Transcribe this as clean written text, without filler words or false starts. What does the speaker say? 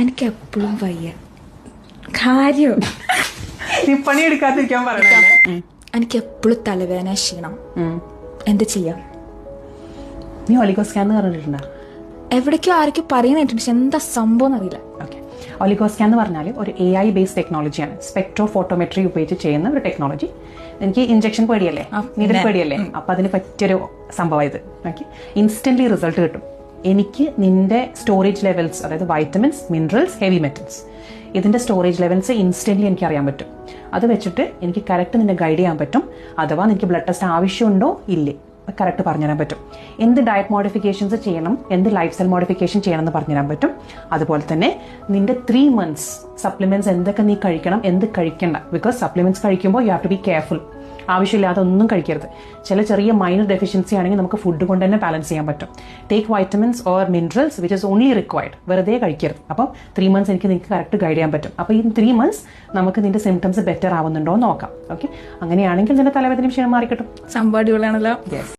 എനിക്ക് എപ്പോഴും വയ്യ കാര്യം നീ പണിയെടുക്കാതിരിക്കാൻ പറയണേ. എനിക്ക് എപ്പോഴും തലവേദന ക്ഷീണം എന്ത് ചെയ്യാം? നീ ഒലിഗോസ്കാൻ പറഞ്ഞിട്ടുണ്ടോ? എവിടേക്കോ ആരൊക്കെ പറയുന്നിട്ടുണ്ട്, പക്ഷെ എന്താ സംഭവം എന്നറിയില്ല. ഓക്കെ, ഒലിഗോസ്കാൻ എന്ന് പറഞ്ഞാൽ ഒരു AI ബേസ്ഡ് ടെക്നോളജിയാണ്. സ്പെക്ട്രോ ഫോട്ടോമെട്രി ഉപയോഗിച്ച് ചെയ്യുന്ന ഒരു ടെക്നോളജി. എനിക്ക് ഇഞ്ചക്ഷൻ പേടിയല്ലേ, നീഡിൽ പേടിയല്ലേ, അപ്പം അതിന് പറ്റിയൊരു സംഭവം ഇത്. ഓക്കെ, ഇൻസ്റ്റന്റ്ലി റിസൾട്ട് കിട്ടും. എനിക്ക് നിന്റെ സ്റ്റോറേജ് ലെവൽസ്, അതായത് വൈറ്റമിൻസ്, മിനറൽസ്, ഹെവി മെറ്റൽസ്, ഇതിന്റെ സ്റ്റോറേജ് ലെവൽസ് ഇൻസ്റ്റന്റ്ലി എനിക്ക് അറിയാൻ പറ്റും. അത് വെച്ചിട്ട് എനിക്ക് കറക്റ്റ് നിന്നെ ഗൈഡ് ചെയ്യാൻ പറ്റും. അഥവാ നിനക്ക് ബ്ലഡ് ടെസ്റ്റ് ആവശ്യമുണ്ടോ ഇല്ലേ കറക്റ്റ് പറഞ്ഞുതരാൻ പറ്റും. എന്ത് ഡയറ്റ് മോഡിഫിക്കേഷൻസ് ചെയ്യണം, എന്ത് ലൈഫ് സ്റ്റൈൽ മോഡിഫിക്കേഷൻ ചെയ്യണം എന്ന് പറഞ്ഞുതരാൻ പറ്റും. അതുപോലെ തന്നെ നിന്റെ 3 months സപ്ലിമെന്റ്സ് എന്തൊക്കെ നീ കഴിക്കണം, എന്ത് കഴിക്കണ്ട. ബിക്കോസ് സപ്ലിമെന്റ്സ് കഴിക്കുമ്പോൾ you have to be careful. ആവശ്യമില്ലാതെ ഒന്നും കഴിക്കരുത്. ചെറിയ മൈനർ ഡെഫിഷ്യൻസി ആണെങ്കിൽ നമുക്ക് ഫുഡ് കൊണ്ട് തന്നെ ബാലൻസ് ചെയ്യാൻ പറ്റും. Take vitamins or minerals which is only required. വെറുതെ കഴിക്കരുത്. അപ്പം 3 months നിങ്ങൾക്ക് കറക്റ്റ് ഗൈഡ് ചെയ്യാൻ പറ്റും. അപ്പോൾ ഈ 3 months നമുക്ക് നിന്റെ സിംറ്റംസ് ബെറ്റർ ആവുന്നുണ്ടോ എന്ന് നോക്കാം. ഓക്കെ, അങ്ങനെയാണെങ്കിൽ നിന്റെ തലവേദനയും ക്ഷീണം മാറിക്കിട്ടും. സംഭവം അടിപൊളിയാണല്ലോ. യെസ്.